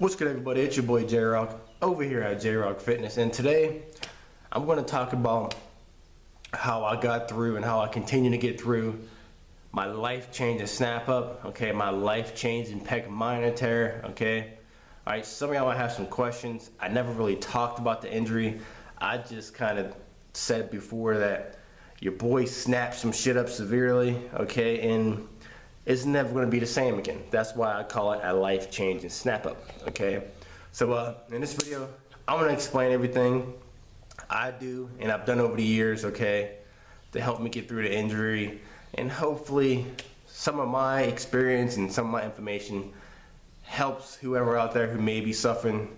What's good, everybody? It's your boy J-Rock over here at J-Rock Fitness, and today I'm going to talk about how I got through and how I continue to get through my life-changing snap-up, okay, my life-changing pec minor tear, okay. All right, some of y'all might have some questions. I never really talked about the injury. I just kind of said before that your boy snapped some shit up severely, okay, and it's never going to be the same again. That's why I call it a life-changing snap-up, okay? So in this video, I'm going to explain everything I do and I've done over the years, okay, to help me get through the injury, and hopefully some of my experience and some of my information helps whoever out there who may be suffering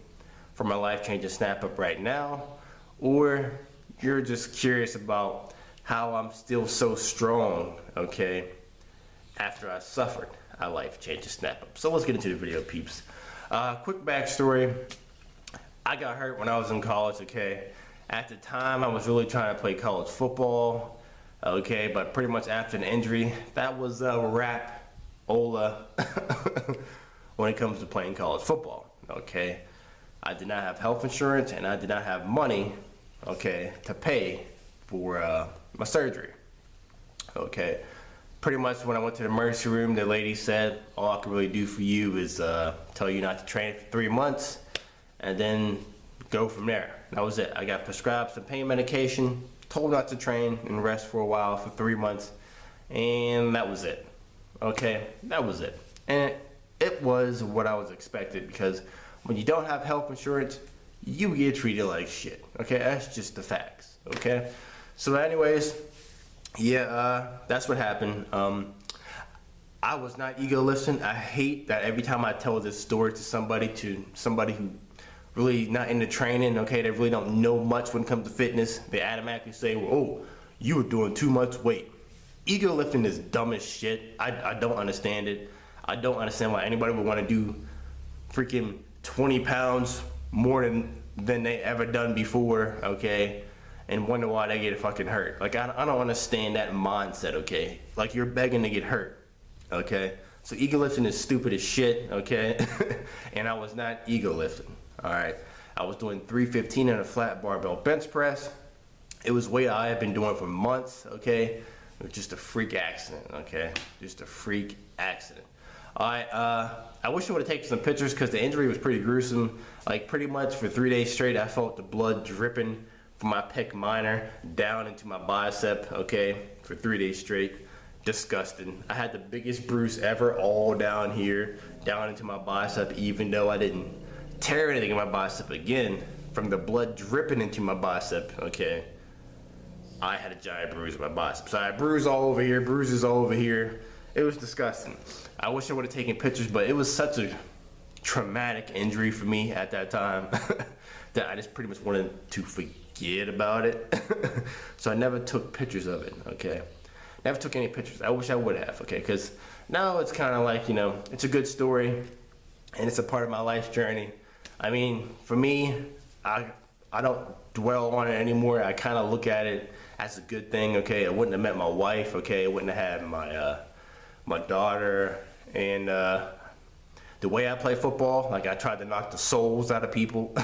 from a life-changing snap-up right now, or you're just curious about how I'm still so strong, okay, after I suffered a life-changing snap-up. So let's get into the video, peeps. Quick backstory. I got hurt when I was in college, okay? At the time, I was really trying to play college football, okay? But pretty much after an injury, that was a wrap-ola when it comes to playing college football, okay? I did not have health insurance, and I did not have money, okay, to pay for my surgery, okay? Pretty much when I went to the emergency room, the lady said, all I can really do for you is tell you not to train for 3 months and then go from there. That was it. I got prescribed some pain medication, told not to train and rest for a while for 3 months, and that was it. Okay, that was it. And it was what I was expected, because when you don't have health insurance, you get treated like shit. Okay, that's just the facts. Okay, so anyways, yeah, that's what happened. I was not ego lifting. I hate that every time I tell this story to somebody who really not into training, okay, they really don't know much when it comes to fitness, they automatically say, well, oh, you were doing too much weight. Ego lifting is dumb as shit. I don't understand it. I don't understand why anybody would want to do freaking 20 pounds more than they ever done before, okay, and wonder why they get fucking hurt. Like, I don't understand that mindset, okay? Like, you're begging to get hurt, okay? So ego lifting is stupid as shit, okay? And I was not ego lifting, all right? I was doing 315 in a flat barbell bench press. It was weight I had been doing for months, okay? It was just a freak accident, okay? Just a freak accident. All right, I wish I would have taken some pictures because the injury was pretty gruesome. Like, pretty much for 3 days straight, I felt the blood dripping from my pec minor down into my bicep, okay, for 3 days straight. Disgusting. I had the biggest bruise ever all down here, down into my bicep, even though I didn't tear anything in my bicep again. From the blood dripping into my bicep, okay, I had a giant bruise in my bicep. So I had bruises all over here, bruises all over here. It was disgusting. I wish I would have taken pictures, but it was such a traumatic injury for me at that time that I just pretty much wanted to forget about it. So I never took pictures of it, okay? Never took any pictures. I wish I would have, okay? Because now it's kind of like, you know, it's a good story and it's a part of my life journey. I mean, for me, I don't dwell on it anymore. I kind of look at it as a good thing, okay? I wouldn't have met my wife, okay? I wouldn't have had my daughter, and the way I play football, like, I tried to knock the souls out of people.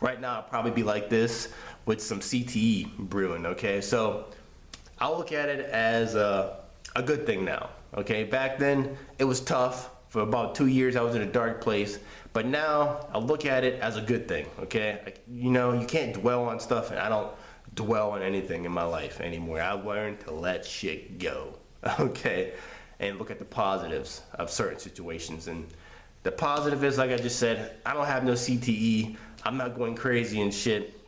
Right now, I'll probably be like this with some CTE brewing, okay? So I'll look at it as a good thing now, okay? Back then, it was tough. For about 2 years, I was in a dark place. But now, I look at it as a good thing, okay? Like, you know, you can't dwell on stuff, and I don't dwell on anything in my life anymore. I learned to let shit go, okay? And look at the positives of certain situations. And the positive is, like I just said, I don't have no CTE. I'm not going crazy and shit,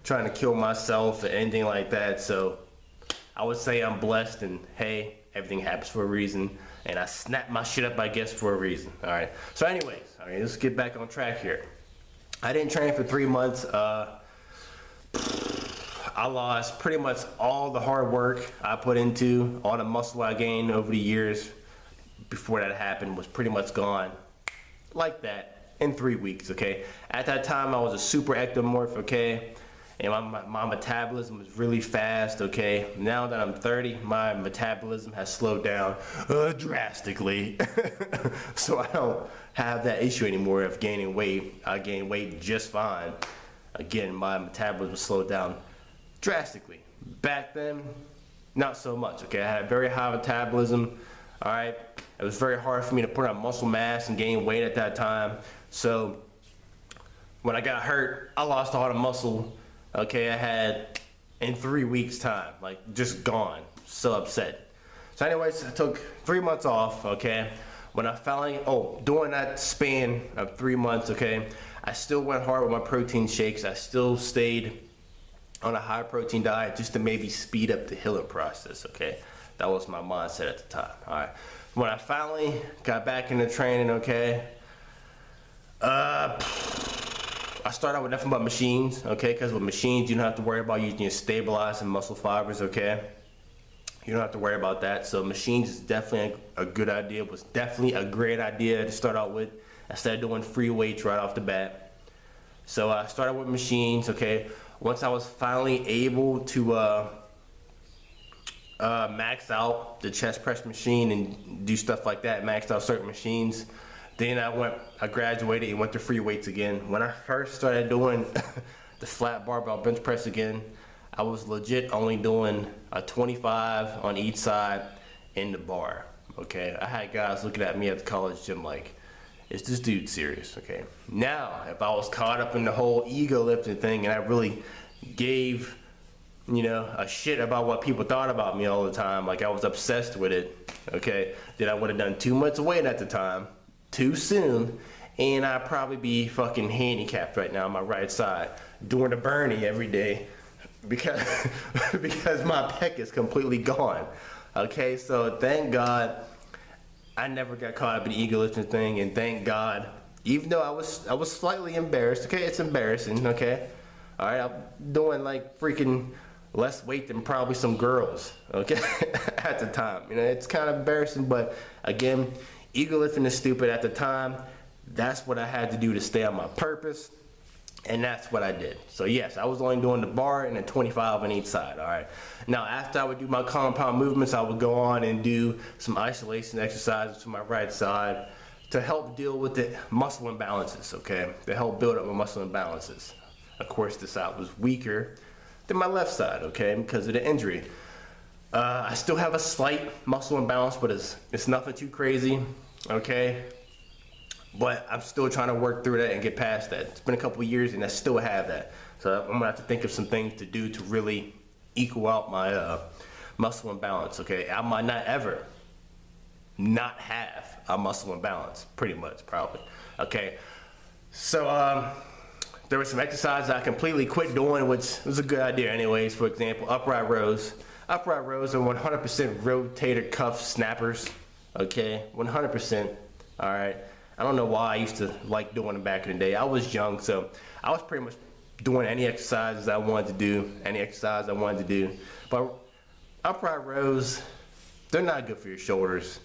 trying to kill myself or anything like that. So I would say I'm blessed, and hey, everything happens for a reason. And I snapped my shit up, I guess, for a reason. All right. So anyways, all right, let's get back on track here. I didn't train for 3 months. I lost pretty much all the hard work I put into, all the muscle I gained over the years before that happened was pretty much gone like that in 3 weeks, okay? At that time, I was a super ectomorph, okay? and my metabolism was really fast, okay? Now that I'm 30, my metabolism has slowed down drastically. So I don't have that issue anymore of gaining weight. I gain weight just fine. Again, my metabolism slowed down drastically. Back then, not so much, okay? I had a very high metabolism, all right? It was very hard for me to put on muscle mass and gain weight at that time. So when I got hurt, I lost all the muscle, okay, I had in 3 weeks time, like just gone, so upset. So anyways, I took 3 months off, okay. When I finally, during that span of 3 months, okay, I still went hard with my protein shakes. I still stayed on a high protein diet just to maybe speed up the healing process, okay. That was my mindset at the time, all right. When I finally got back into training, okay, I started out with nothing but machines, okay? Because with machines, you don't have to worry about using your stabilizing muscle fibers, okay? You don't have to worry about that. So machines is definitely a good idea. It was definitely a great idea to start out with instead of doing free weights right off the bat. So I started with machines, okay? Once I was finally able to max out the chest press machine and do stuff like that, maxed out certain machines, then I graduated and went to free weights again. When I first started doing the flat barbell bench press again, I was legit only doing a 25 on each side in the bar, okay? I had guys looking at me at the college gym like, is this dude serious, okay? Now, if I was caught up in the whole ego lifting thing and I really gave, you know, a shit about what people thought about me all the time, like I was obsessed with it, okay? Then I would have done too much weight at the time, too soon, and I'd probably be fucking handicapped right now on my right side doing a Bernie every day because because my pec is completely gone. Okay, so thank God I never got caught up in the ego lifting thing, and thank God, even though I was slightly embarrassed, okay, it's embarrassing, okay? All right, I'm doing like freaking less weight than probably some girls, okay, at the time. You know, it's kind of embarrassing, but again, ego lifting is stupid at the time. That's what I had to do to stay on my purpose, and that's what I did. So yes, I was only doing the bar and a 25 on each side, all right? Now, after I would do my compound movements, I would go on and do some isolation exercises to my right side to help deal with the muscle imbalances, okay? To help build up my muscle imbalances. Of course, this side was weaker than my left side, okay, because of the injury. I still have a slight muscle imbalance, but it's nothing too crazy, okay? But I'm still trying to work through that and get past that. It's been a couple of years and I still have that. So I'm gonna have to think of some things to do to really equal out my muscle imbalance, okay? I might not ever not have a muscle imbalance, pretty much, probably, okay? So there were some exercises I completely quit doing, which was a good idea anyways. For example, upright rows. Upright rows are 100% rotator cuff snappers, okay? 100%, all right? I don't know why I used to like doing them back in the day. I was young, so I was pretty much doing any exercises I wanted to do, any exercise I wanted to do. But upright rows, they're not good for your shoulders.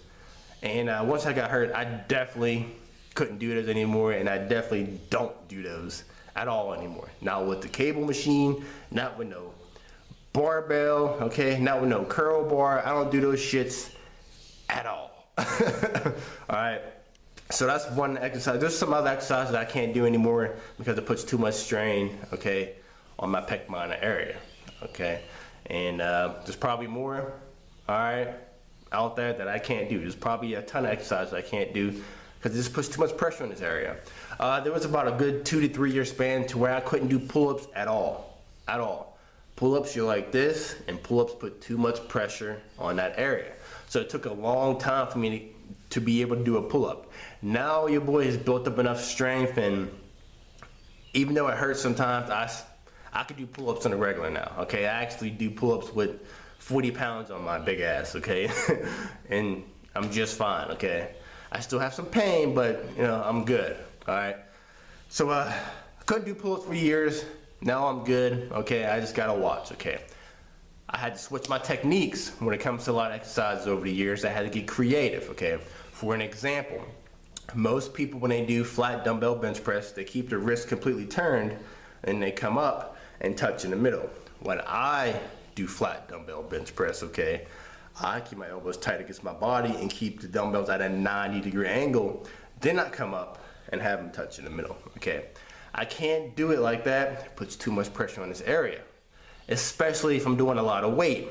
And once I got hurt, I definitely couldn't do those anymore, and I definitely don't do those at all anymore. Not with the cable machine, not with no barbell, okay, not with no curl bar. I don't do those shits at all. All right. So that's one exercise. There's some other exercises that I can't do anymore because it puts too much strain, okay, on my pec minor area, okay? And there's probably more, all right, out there that I can't do. There's probably a ton of exercises I can't do because it just puts too much pressure on this area. There was about a good 2 to 3 year span to where I couldn't do pull-ups at all, at all. Pull-ups, you're like this, and pull-ups put too much pressure on that area. So it took a long time for me to be able to do a pull-up. Now your boy has built up enough strength, and even though it hurts sometimes, I could do pull-ups on a regular now, okay? I actually do pull-ups with 40 pounds on my big ass, okay? And I'm just fine, okay? I still have some pain, but you know, I'm good, all right? So I couldn't do pull-ups for years. Now I'm good, okay? I just gotta watch, okay? I had to switch my techniques when it comes to a lot of exercises over the years. I had to get creative, okay? For an example, most people when they do flat dumbbell bench press, they keep their wrist completely turned and they come up and touch in the middle. When I do flat dumbbell bench press, okay, I keep my elbows tight against my body and keep the dumbbells at a 90-degree angle. Then I come up and have them touch in the middle, okay? I can't do it like that. It puts too much pressure on this area, especially if I'm doing a lot of weight.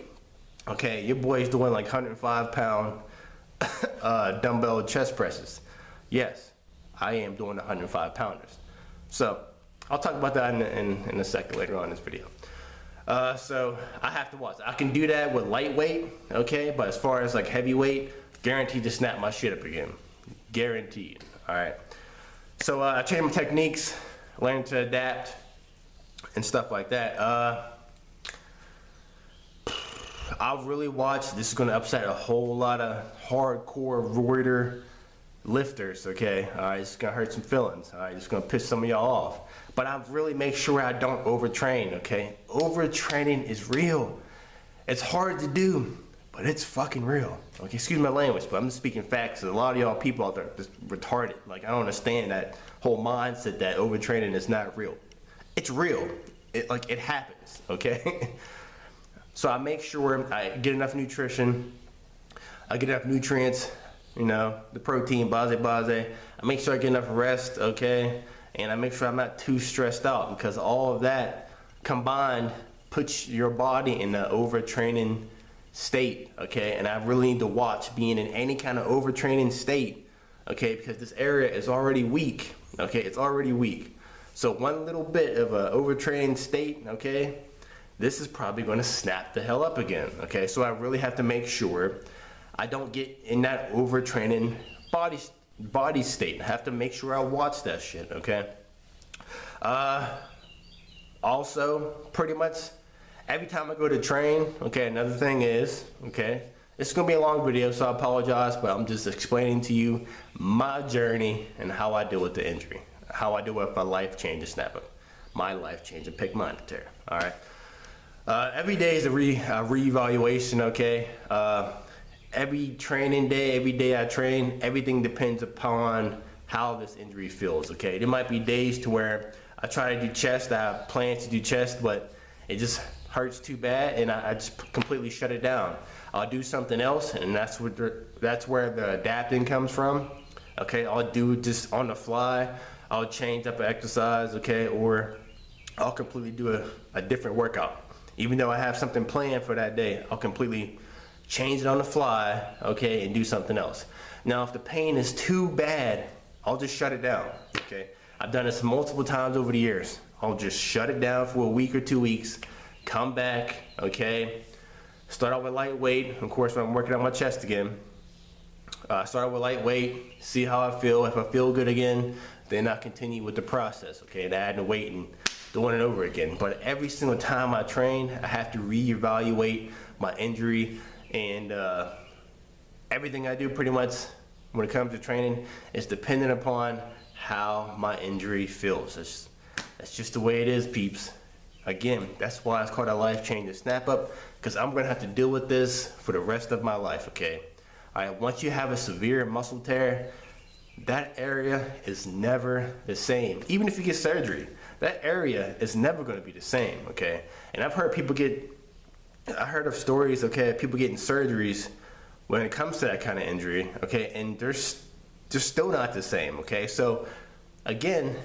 Okay, your boy's doing like 105-pound dumbbell chest presses. Yes, I am doing 105-pounders. So I'll talk about that in a second later on in this video. So I have to watch. I can do that with lightweight, okay? But as far as like heavyweight, guaranteed to snap my shit up again. Guaranteed, all right? So I changed my techniques, learned to adapt and stuff like that. I'll really watch. This is gonna upset a whole lot of hardcore roider lifters, okay? All right, it's gonna hurt some feelings. All right, it's gonna piss some of y'all off. But I really make sure I don't overtrain, okay? Overtraining is real. It's hard to do, but it's fucking real. Okay, excuse my language, but I'm just speaking facts. A lot of y'all people out there are just retarded. Like, I don't understand that whole mindset that overtraining is not real. It's real. It happens, okay? So I make sure I get enough nutrition, I get enough nutrients, you know, the protein, base. I make sure I get enough rest, okay? And I make sure I'm not too stressed out, because all of that combined puts your body in an overtraining state, okay? And I really need to watch being in any kind of overtraining state, okay? Because this area is already weak, okay? It's already weak. So one little bit of an overtraining state, okay? This is probably gonna snap the hell up again, okay? So I really have to make sure I don't get in that overtraining body state. I have to make sure I watch that shit, okay? Also, pretty much every time I go to train, okay, another thing is, okay, it's gonna be a long video, so I apologize, but I'm just explaining to you my journey and how I deal with the injury, how I deal with my life-changing snap-up, my life-changing pick mine tear, all right? Every day is a re-evaluation, okay? Every training day, every day I train, everything depends upon how this injury feels, okay? There might be days to where I try to do chest, I have plans to do chest, but it just hurts too bad and I just completely shut it down. I'll do something else, and that's where the adapting comes from, okay? I'll do just on the fly, I'll change up an exercise, okay? Or I'll completely do a different workout. Even though I have something planned for that day, I'll completely change it on the fly, okay, and do something else. Now, if the pain is too bad, I'll just shut it down, okay? I've done this multiple times over the years. I'll just shut it down for a week or 2 weeks, come back, okay? Start out with lightweight, of course, when I'm working on my chest again. Start out with lightweight, see how I feel. If I feel good again, then I continue with the process, okay, and adding the weight and doing it over again. But every single time I train, I have to reevaluate my injury, and everything I do pretty much when it comes to training is dependent upon how my injury feels. That's just the way it is, peeps. Again, that's why it's called a life-changing snap-up, because I'm gonna have to deal with this for the rest of my life, okay? All right, once you have a severe muscle tear, that area is never the same. Even if you get surgery, that area is never gonna be the same, okay? And I've heard people I heard of stories, okay, people getting surgeries when it comes to that kind of injury, okay, and they're still not the same, okay? So again,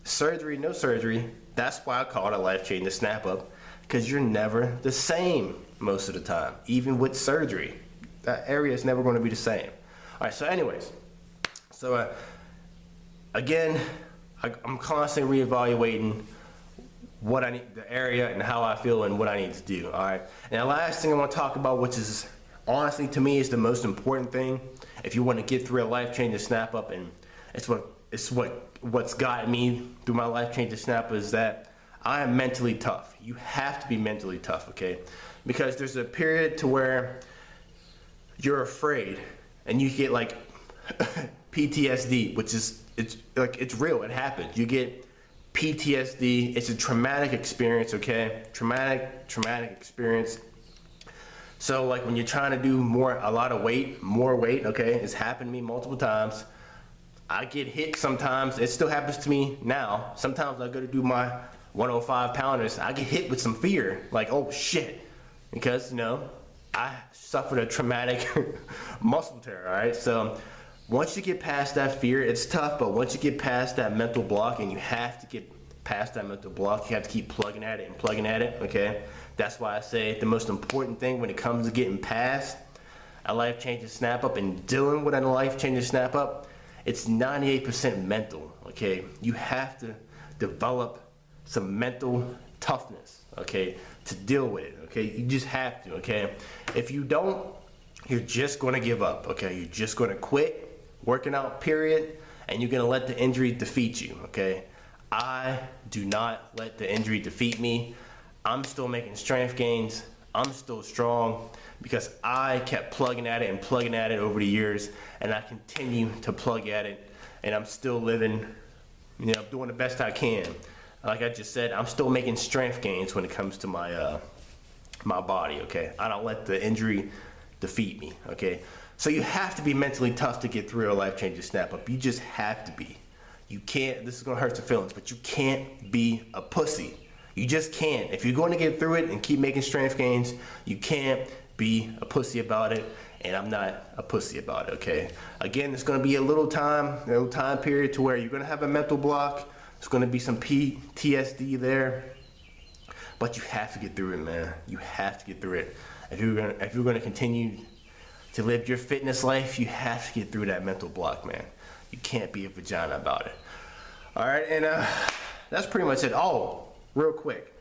surgery, no surgery, that's why I call it a life-changing snap-up, because you're never the same most of the time, even with surgery. That area is never going to be the same. All right, so anyways, so again, I'm constantly reevaluating what I need, the area and how I feel and what I need to do, all right? And the last thing I want to talk about, which is honestly to me is the most important thing, if you want to get through a life-changing snap-up, and what's gotten me through my life-changing snap-up, is that I am mentally tough. You have to be mentally tough, okay? Because there's a period to where you're afraid and you get like PTSD, which is, it's real, it happens. You get PTSD, it's a traumatic experience, okay? Traumatic experience. So like when you're trying to do more weight, okay? It's happened to me multiple times. I get hit sometimes, it still happens to me now. Sometimes I go to do my 105 pounders, I get hit with some fear, like, oh shit, because, you know, I suffered a traumatic muscle tear, all right? So once you get past that fear, it's tough, but once you get past that mental block, and you have to get past that mental block, you have to keep plugging at it and plugging at it, okay? That's why I say the most important thing when it comes to getting past a life-changing snap-up and dealing with a life-changing snap-up, it's 98% mental, okay? You have to develop some mental toughness, okay, to deal with it, okay? You just have to, okay? If you don't, you're just gonna give up, okay? You're just gonna quit working out, period, and you're gonna let the injury defeat you, okay? I do not let the injury defeat me. I'm still making strength gains. I'm still strong because I kept plugging at it and plugging at it over the years, and I continue to plug at it, and I'm still living, you know, doing the best I can. Like I just said, I'm still making strength gains when it comes to my my body, okay? I don't let the injury defeat me, okay? So you have to be mentally tough to get through a life-changing snap-up. You just have to be. You can't, this is gonna hurt your feelings, but you can't be a pussy. You just can't. If you're going to get through it and keep making strength gains, you can't be a pussy about it, and I'm not a pussy about it, okay? Again, it's gonna be a little time period to where you're gonna have a mental block. There's gonna be some PTSD there, but you have to get through it, man. You have to get through it. If you're gonna continue to live your fitness life, you have to get through that mental block, man. You can't be a vagina about it. All right, and that's pretty much it. Oh, real quick,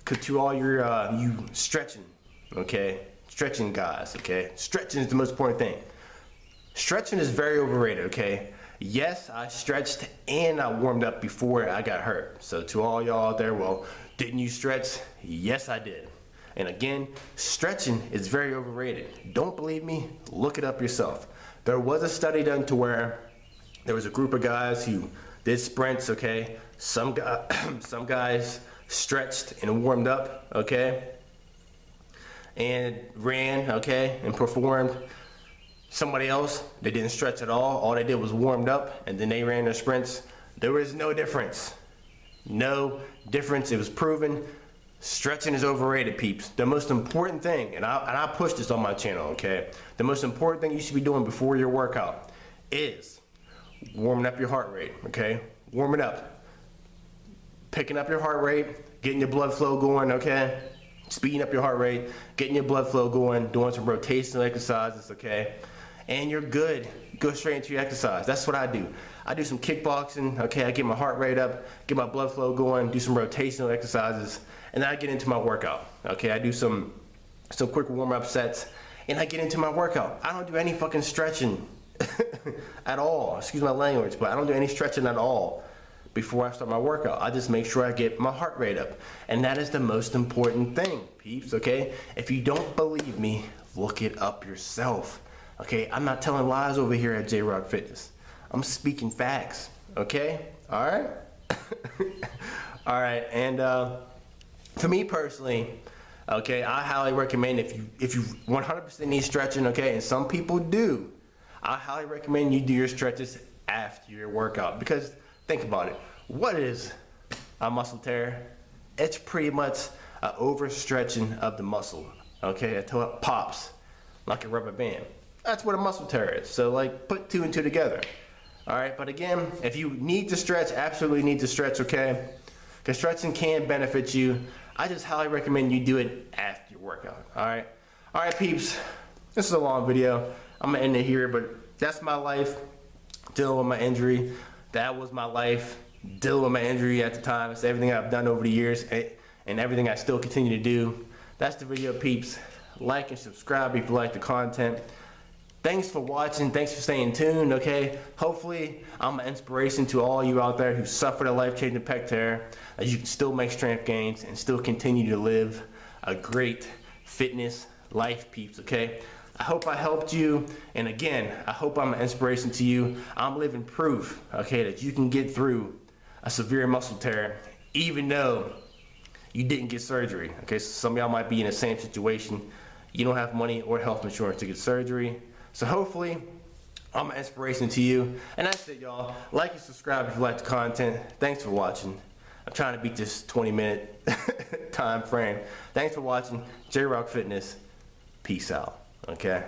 to all your you stretching, okay? Stretching guys, okay? Stretching is the most important thing. Stretching is very overrated, okay? Yes, I stretched and I warmed up before I got hurt. So to all y'all out there, well, didn't you stretch? Yes, I did. And again, stretching is very overrated. Don't believe me? Look it up yourself. There was a study done to where there was a group of guys who did sprints, okay? Some guys stretched and warmed up, okay? And ran, okay, and performed. Somebody else, they didn't stretch at all they did was warmed up, and then they ran their sprints. There was no difference. No difference. It was proven. Stretching is overrated, peeps. The most important thing, and I push this on my channel, okay? The most important thing you should be doing before your workout is warming up your heart rate, okay? Warming up. Picking up your heart rate, getting your blood flow going, okay? Speeding up your heart rate, getting your blood flow going, doing some rotational exercises, okay? And you're good. Go straight into your exercise. That's what I do. I do some kickboxing, okay? I get my heart rate up, get my blood flow going, do some rotational exercises, and then I get into my workout, okay? I do some quick warm-up sets, and I get into my workout. I don't do any fucking stretching at all. Excuse my language, but I don't do any stretching at all before I start my workout. I just make sure I get my heart rate up. And that is the most important thing, peeps, okay? If you don't believe me, look it up yourself, okay? I'm not telling lies over here at J-Rock Fitness. I'm speaking facts, okay? All right? All right, and for me personally, okay, I highly recommend if you 100% need stretching, okay, and some people do, I highly recommend you do your stretches after your workout, because think about it. What is a muscle tear? It's pretty much an overstretching of the muscle, okay, until it pops like a rubber band. That's what a muscle tear is. So like, put two and two together. All right, but again, if you need to stretch, absolutely need to stretch, okay? Because stretching can benefit you. I just highly recommend you do it after your workout, all right? All right, peeps, this is a long video. I'm gonna end it here, but that's my life dealing with my injury. That was my life dealing with my injury at the time. It's everything I've done over the years and everything I still continue to do. That's the video, peeps. Like and subscribe if you like the content. Thanks for watching. Thanks for staying tuned, okay? Hopefully, I'm an inspiration to all you out there who suffered a life-changing pec tear, that you can still make strength gains and still continue to live a great fitness life, peeps, okay? I hope I helped you, and again, I hope I'm an inspiration to you. I'm living proof, okay, that you can get through a severe muscle tear, even though you didn't get surgery, okay? So some of y'all might be in the same situation. You don't have money or health insurance to get surgery. So hopefully, I'm an inspiration to you. And that's it, y'all. Like and subscribe if you like the content. Thanks for watching. I'm trying to beat this 20-minute time frame. Thanks for watching J Rock Fitness. Peace out. Okay.